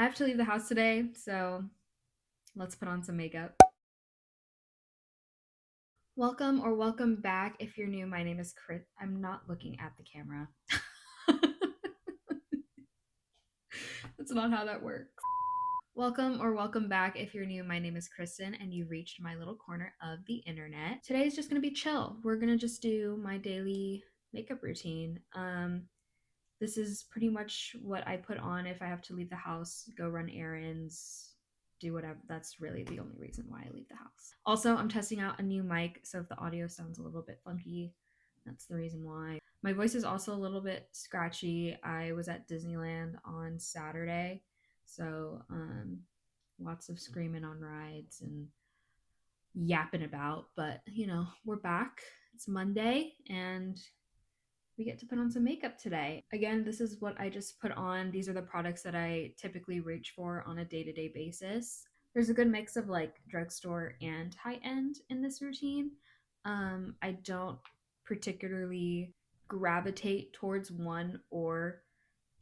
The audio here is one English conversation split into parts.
have to leave the house today, so let's put on some makeup. Welcome or welcome back. If you're new, my name is Chris. I'm not looking at the camera. That's not how that works. Welcome or welcome back. If you're new, my name is Kristen and you reached my little corner of the internet. Today is just gonna be chill. We're gonna just do my daily makeup routine. This is pretty much what I put on if I have to leave the house, go run errands, do whatever. That's really the only reason why I leave the house. Also, I'm testing out a new mic, so if the audio sounds a little bit funky, that's the reason why. My voice is also a little bit scratchy. I was at Disneyland on Saturday, so lots of screaming on rides and yapping about, but we're back. It's Monday and we get to put on some makeup today. Again, this is what I just put on. These are the products that I typically reach for on a day-to-day basis. There's a good mix of like drugstore and high-end in this routine. I don't particularly gravitate towards one or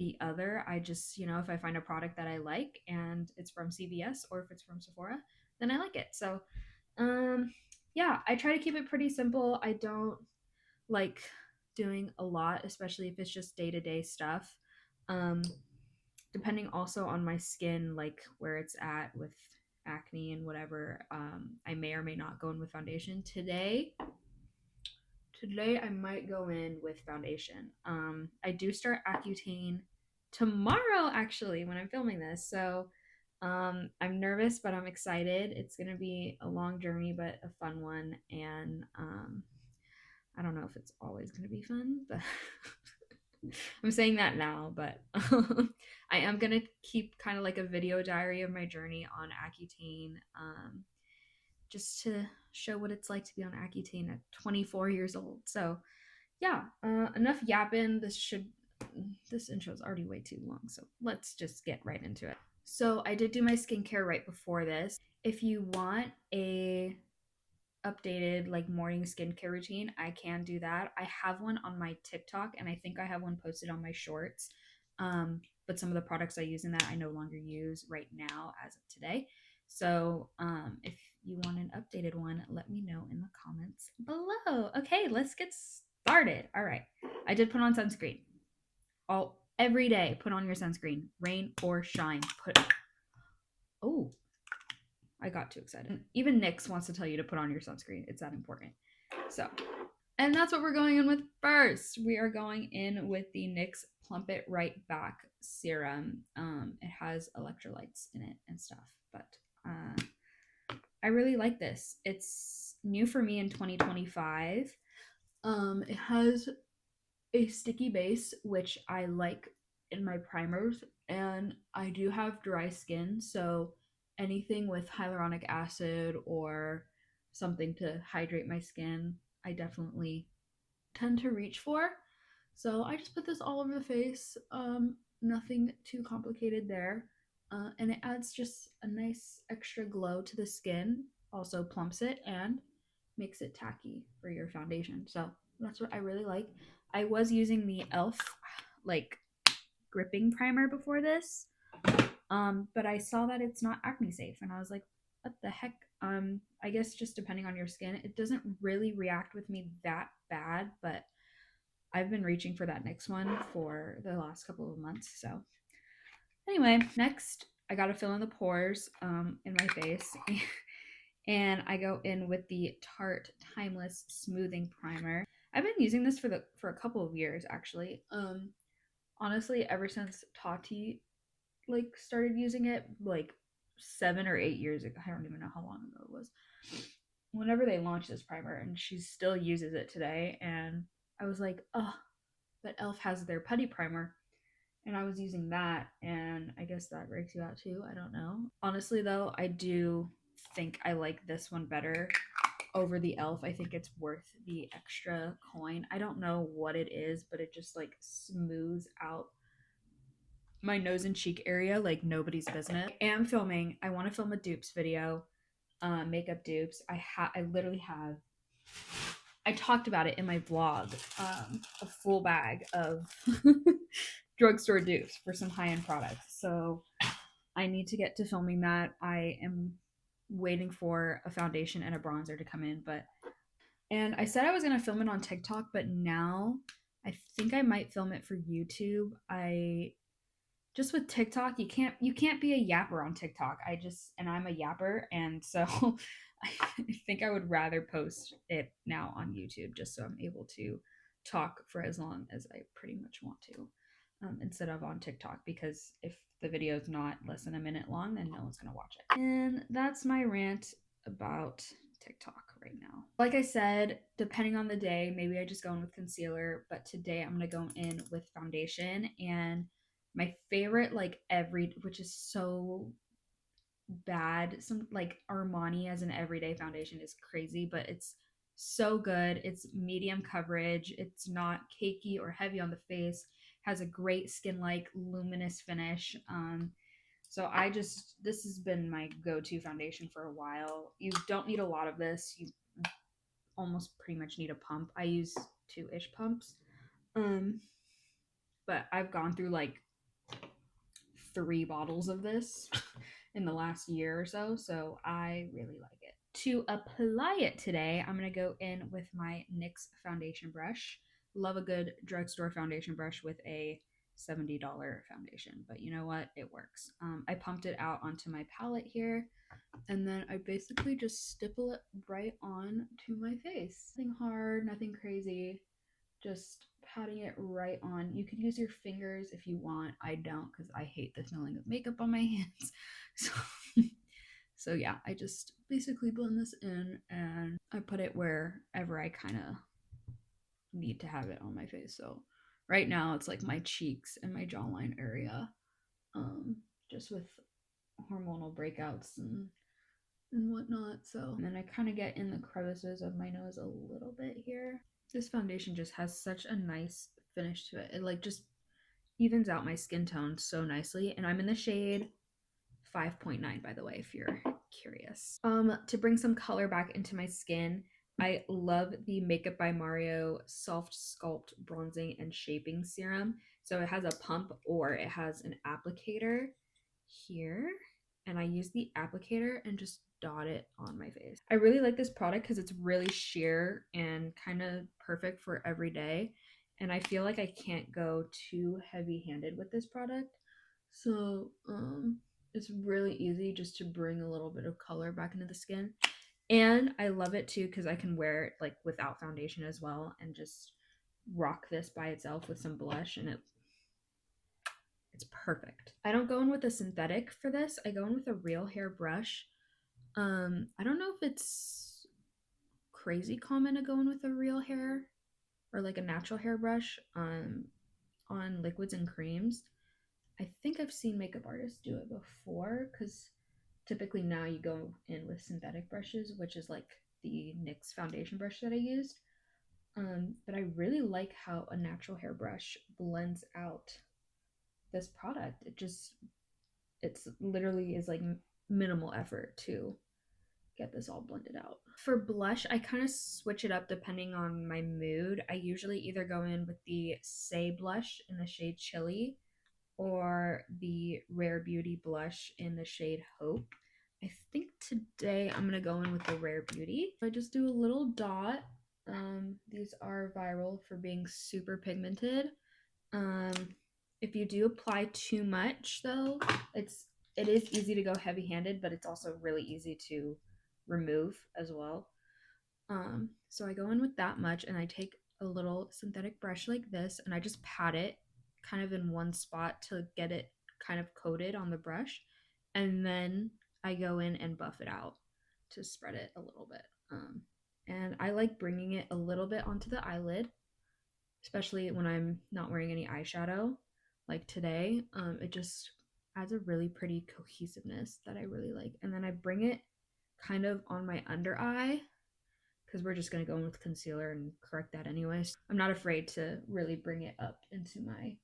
the other. I just, if I find a product that I like and it's from CVS or if it's from Sephora, then I like it. So, yeah, I try to keep it pretty simple. I don't like doing a lot, especially if it's just day-to-day stuff. Um, Depending also on my skin, like where it's at with acne and whatever, I may or may not go in with foundation. Today I might go in with foundation. I do start Accutane tomorrow, actually, when I'm filming this. So I'm nervous, but I'm excited. It's gonna be a long journey, but a fun one. And I don't know if it's always gonna be fun, but I'm saying that now. But I am gonna keep kind of like a video diary of my journey on Accutane. Just to show what it's like to be on Accutane at 24 years old. So yeah, enough yapping. This intro is already way too long, so let's just get right into it. So I did do my skincare right before this. If you want a updated like morning skincare routine, I can do that. I have one on my TikTok and I think I have one posted on my shorts. But some of the products I use in that I no longer use right now as of today. So if you want an updated one, let me know in the comments below. Okay, let's get started. All right, I did put on sunscreen. Every day, put on your sunscreen, rain or shine. Oh, I got too excited. Even NYX wants to tell you to put on your sunscreen. It's that important. So, and that's what we're going in with first. We are going in with the NYX Plump It Right Back Serum. It has electrolytes in it and stuff, but I really like this. It's new for me in 2025. It has a sticky base, which I like in my primers, and I do have dry skin, so anything with hyaluronic acid or something to hydrate my skin, I definitely tend to reach for. So I just put this all over the face. Nothing too complicated there. And it adds just a nice extra glow to the skin, also plumps it and makes it tacky for your foundation. So that's what I really like. I was using the e.l.f. like gripping primer before this, but I saw that it's not acne safe, and I was like, what the heck? I guess just depending on your skin, it doesn't really react with me that bad, but I've been reaching for that next one for the last couple of months. So anyway, next I gotta fill in the pores in my face. And I go in with the Tarte Timeless Smoothing Primer. I've been using this for a couple of years actually. Honestly, ever since Tati like started using it, like 7 or 8 years ago. I don't even know how long ago it was. Whenever they launched this primer, and she still uses it today, and I was like, oh, but e.l.f. has their putty primer. And I was using that, and I guess that breaks you out too. I don't know. Honestly, though, I do think I like this one better over the e.l.f. I think it's worth the extra coin. I don't know what it is, but it just like smooths out my nose and cheek area like nobody's business. I am filming. I want to film a dupes video, makeup dupes. I literally have. I talked about it in my vlog. A full bag of drugstore dupes for some high-end products. So I I need to get to filming that. I am waiting for a foundation and a bronzer to come in, and I said I was going to film it on TikTok, but now I think I might film it for YouTube. I just with TikTok, you can't be a yapper on TikTok. And I'm a yapper, and so I think I would rather post it now on YouTube just so I'm able to talk for as long as I pretty much want to, instead of on TikTok, because if the video is not less than a minute long, then no one's gonna watch it. And that's my rant about TikTok right now. Like I said, depending on the day, maybe I just go in with concealer, but today I'm gonna go in with foundation. And my favorite, which is so bad, some like Armani as an everyday foundation is crazy, but it's so good. It's medium coverage, it's not cakey or heavy on the face, has a great skin like luminous finish. So this has been my go-to foundation for a while. You don't need a lot of this. You almost pretty much need a pump. I use 2-ish pumps. But I've gone through like 3 bottles of this in the last year or so, so I really like it. To apply it today, I'm going to go in with my NYX foundation brush. Love a good drugstore foundation brush with a $70 foundation, but you know what? It works. I pumped it out onto my palette here, and then I basically just stipple it right on to my face. Nothing hard, nothing crazy, just patting it right on. You could use your fingers if you want. I don't, because I hate the feeling of makeup on my hands. So yeah, I just basically blend this in and I put it wherever I kind of need to have it on my face. So right now it's like my cheeks and my jawline area, just with hormonal breakouts and whatnot. So and then I kind of get in the crevices of my nose a little bit here. This foundation just has such a nice finish to it. It like just evens out my skin tone so nicely. And I'm in the shade 5.9, by the way, if you're curious. To bring some color back into my skin, I love the Makeup by Mario Soft Sculpt Bronzing and Shaping Serum. So it has a pump or it has an applicator here. And I use the applicator and just dot it on my face. I really like this product because it's really sheer and kind of perfect for every day. And I feel like I can't go too heavy-handed with this product. So, it's really easy just to bring a little bit of color back into the skin. And I love it too because I can wear it like without foundation as well and just rock this by itself with some blush, and it's perfect. I don't go in with a synthetic for this. I go in with a real hair brush. I don't know if it's crazy common to go in with a real hair or like a natural hair brush on liquids and creams. I think I've seen makeup artists do it before because typically now you go in with synthetic brushes, which is like the NYX foundation brush that I used. But I really like how a natural hair brush blends out this product. It's literally is like minimal effort to get this all blended out. For blush, I kind of switch it up depending on my mood. I usually either go in with the Say blush in the shade Chili or the Rare Beauty blush in the shade Hope. I think today I'm gonna go in with the Rare Beauty. I just do a little dot. These are viral for being super pigmented. If you do apply too much though, it is easy to go heavy-handed, but it's also really easy to remove as well. So I go in with that much and I take a little synthetic brush like this and I just pat it kind of in one spot to get it kind of coated on the brush. And then I go in and buff it out to spread it a little bit. And I like bringing it a little bit onto the eyelid, especially when I'm not wearing any eyeshadow like today. It just adds a really pretty cohesiveness that I really like. And then I bring it kind of on my under eye because we're just going to go in with concealer and correct that anyways. I'm not afraid to really bring it up into my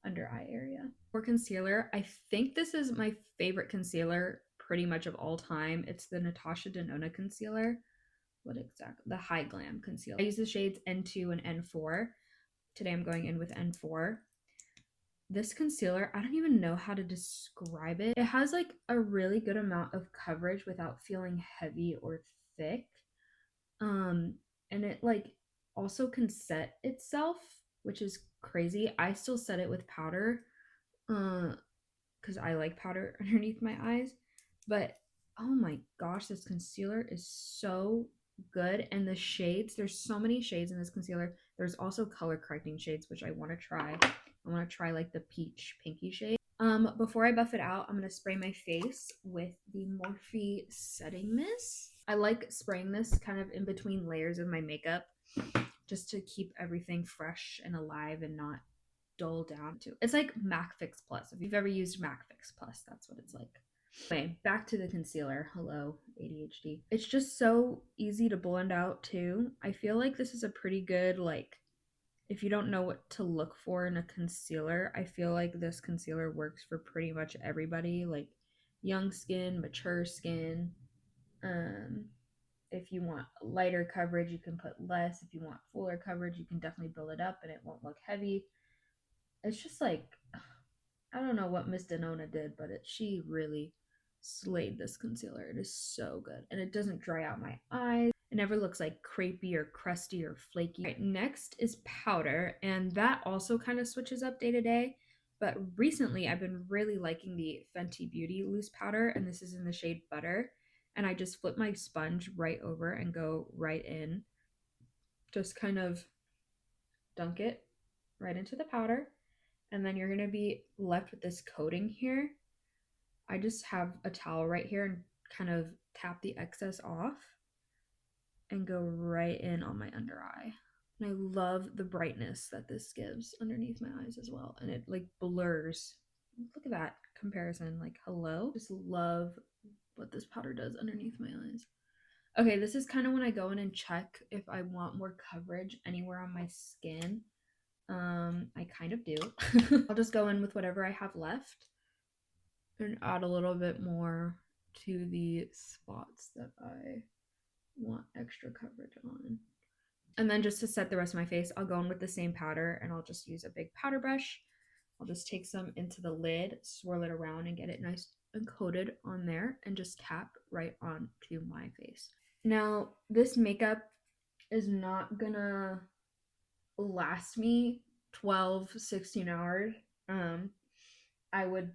under eye area. For concealer, I think this is my favorite concealer pretty much of all time. It's the Natasha Denona concealer. What exactly? The High Glam concealer. I use the shades N2 and N4. Today I'm going in with N4. This concealer, I don't even know how to describe it. It has like a really good amount of coverage without feeling heavy or thick. Um, and it like also can set itself, which is crazy. I still set it with powder, because I like powder underneath my eyes. But oh my gosh, this concealer is so good. And the shades, there's so many shades in this concealer. There's also color correcting shades, which I want to try. I want to try like the peach pinky shade. Before I buff it out, I'm gonna spray my face with the Morphe setting mist. I like spraying this kind of in between layers of my makeup just to keep everything fresh and alive and not dull down to. It's like MAC Fix Plus. If you've ever used MAC Fix Plus, that's what it's like. Anyway, back to the concealer. Hello, ADHD. It's just so easy to blend out too. I feel like this is a pretty good, like, if you don't know what to look for in a concealer, I feel like this concealer works for pretty much everybody, like young skin, mature skin. Um, if you want lighter coverage, you can put less. If you want fuller coverage, you can definitely build it up and it won't look heavy. It's just like, I don't know what Miss Denona did, but she really slayed this concealer. It is so good. And it doesn't dry out my eyes. It never looks like crepey or crusty or flaky. Right, next is powder, and that also kind of switches up day to day. But recently, I've been really liking the Fenty Beauty loose powder, and this is in the shade Butter. And I just flip my sponge right over and go right in. Just kind of dunk it right into the powder. And then you're going to be left with this coating here. I just have a towel right here and kind of tap the excess off and go right in on my under eye. And I love the brightness that this gives underneath my eyes as well. And it like blurs. Look at that comparison. Like, hello. Just love what this powder does underneath my eyes. Okay, this is kind of when I go in and check if I want more coverage anywhere on my skin. I kind of do. I'll just go in with whatever I have left and add a little bit more to the spots that I want extra coverage on. And then just to set the rest of my face, I'll go in with the same powder and I'll just use a big powder brush. I'll just take some into the lid, swirl it around and get it nice and coated on there and just tap right onto my face. Now, this makeup is not gonna last me 12, 16 hours. I would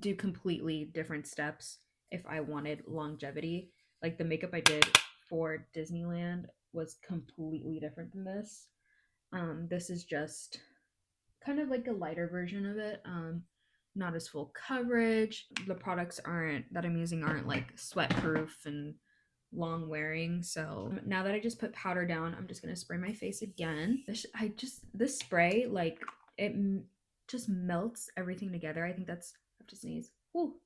do completely different steps if I wanted longevity. Like the makeup I did for Disneyland was completely different than this. This is just kind of like a lighter version of it. Not as full coverage. The products that I'm using aren't like sweat proof and long wearing. So now that I just put powder down, I'm just gonna spray my face again. This spray, like, it just melts everything together. I think that's, I have to sneeze. Ooh.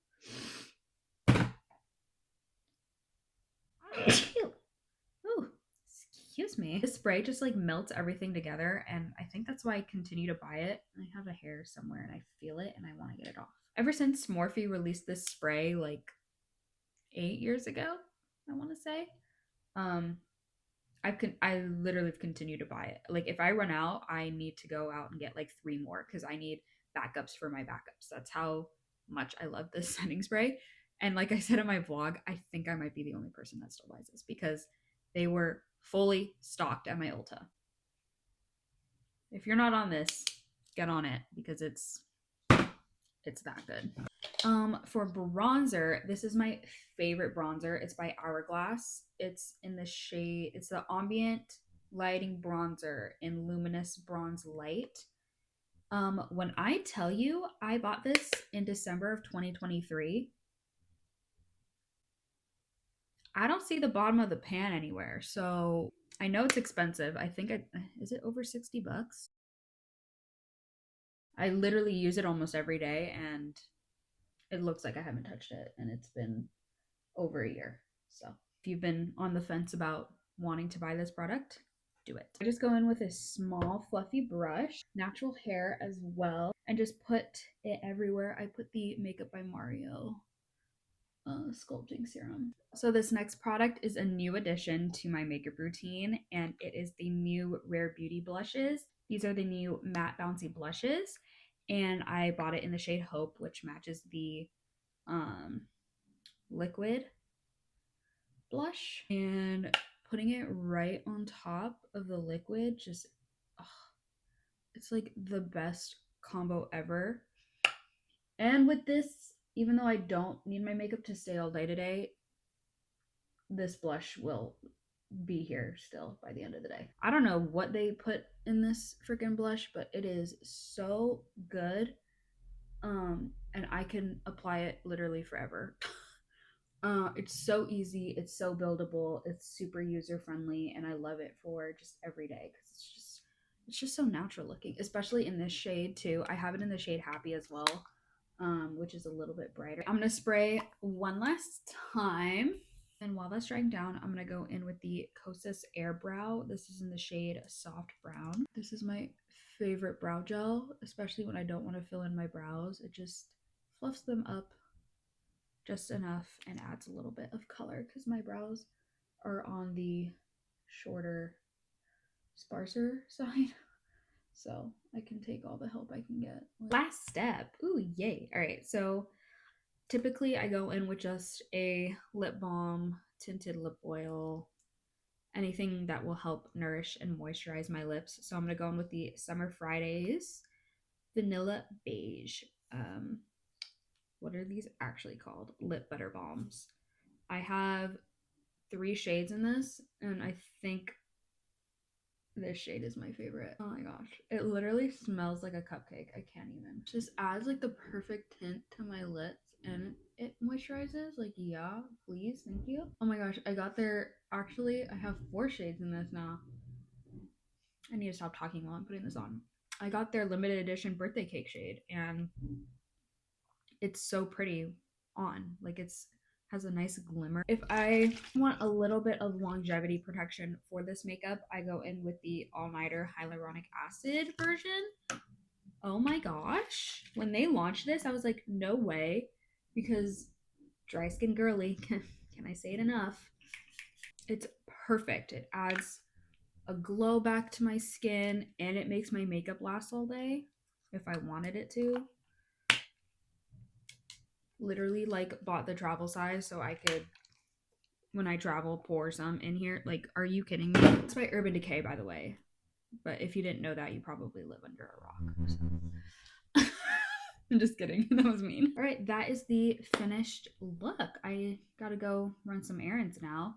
Ooh, excuse me. This spray just like melts everything together, and I think that's why I continue to buy it. I have a hair somewhere and I feel it and I want to get it off. Ever since Morphe released this spray like 8 years ago, I want to say, I literally have continued to buy it. Like if I run out, I need to go out and get like 3 more because I need backups for my backups. That's how much I love this setting spray. And like I said in my vlog, I think I might be the only person that still buys this because they were fully stocked at my Ulta. If you're not on this, get on it because it's that good. For bronzer, this is my favorite bronzer. It's by Hourglass. It's in the shade, it's the Ambient Lighting Bronzer in Luminous Bronze Light. When I tell you I bought this in December of 2023, I don't see the bottom of the pan anywhere. So I know it's expensive. I think is it over 60 bucks? I literally use it almost every day and it looks like I haven't touched it and it's been over a year. So if you've been on the fence about wanting to buy this product, do it. I just go in with a small fluffy brush, natural hair as well, and just put it everywhere. I put the Makeup by Mario sculpting serum. So this next product is a new addition to my makeup routine, and it is the new Rare Beauty blushes. These are the new matte bouncy blushes, and I bought it in the shade Hope, which matches the um, liquid blush. And putting it right on top of the liquid, just, oh, it's like the best combo ever. And with this, even though I don't need my makeup to stay all day today, this blush will be here still by the end of the day. I don't know what they put in this freaking blush, but it is so good. And I can apply it literally forever. It's so easy, it's so buildable, it's super user friendly, and I love it for just every day because it's just so natural looking, especially in this shade too. I have it in the shade Happy as well, which is a little bit brighter. I'm gonna spray one last time. And while that's drying down, I'm going to go in with the Kosas Air Brow. This is in the shade Soft Brown. This is my favorite brow gel, especially when I don't want to fill in my brows. It just fluffs them up just enough and adds a little bit of color because my brows are on the shorter, sparser side. So I can take all the help I can get. Last step. Ooh, yay. All right. So typically I go in with just a lip balm, tinted lip oil, anything that will help nourish and moisturize my lips. So I'm going to go in with the Summer Fridays Vanilla Beige. What are these actually called? Lip butter balms. I have 3 shades in this, and I think this shade is my favorite. Oh my gosh. It literally smells like a cupcake. I can't even. Just adds like the perfect tint to my lips, and it moisturizes. Like, yeah, please. Thank you. Oh my gosh. I got there. Actually, I have 4 shades in this now. I need to stop talking while I'm putting this on. I got their limited edition birthday cake shade, and it's so pretty on. Like, it's has a nice glimmer. If I want a little bit of longevity protection for this makeup, I go in with the All Nighter Hyaluronic Acid version. Oh my gosh. When they launched this, I was like, no way, because dry skin girly, can I say it enough? It's perfect. It adds a glow back to my skin, and it makes my makeup last all day if I wanted it to. Literally, like, bought the travel size so I could, when I travel, pour some in here. Like, are you kidding me? It's by Urban Decay, by the way. But if you didn't know that, you probably live under a rock. So. I'm just kidding. That was mean. All right, that is the finished look. I gotta go run some errands now.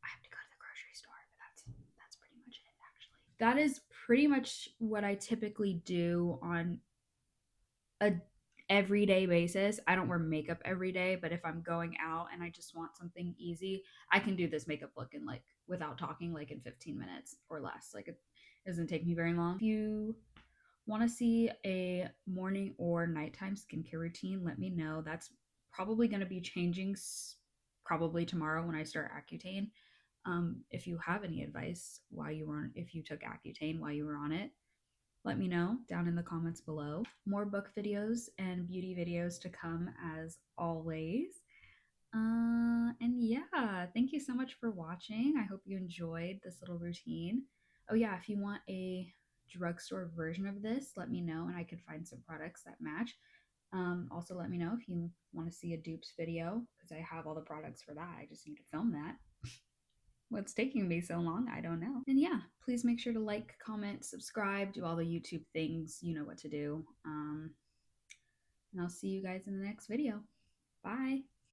I have to go to the grocery store, but that's pretty much it, actually. That is pretty much what I typically do on a everyday basis. I don't wear makeup every day, but if I'm going out and I just want something easy, I can do this makeup look in, like, without talking, like, in 15 minutes or less. Like, it doesn't take me very long. If you want to see a morning or nighttime skincare routine, let me know. That's probably going to be changing probably tomorrow when I start Accutane. If you have any advice while you were on, if you took Accutane while you were on it, let me know down in the comments below. More book videos and beauty videos to come as always. And yeah, thank you so much for watching. I hope you enjoyed this little routine. Oh yeah, if you want a drugstore version of this, let me know and I can find some products that match. Also let me know if you want to see a dupes video because I have all the products for that. I just need to film that. What's taking me so long? I don't know. And yeah, please make sure to like, comment, subscribe, do all the YouTube things. You know what to do. And I'll see you guys in the next video. Bye.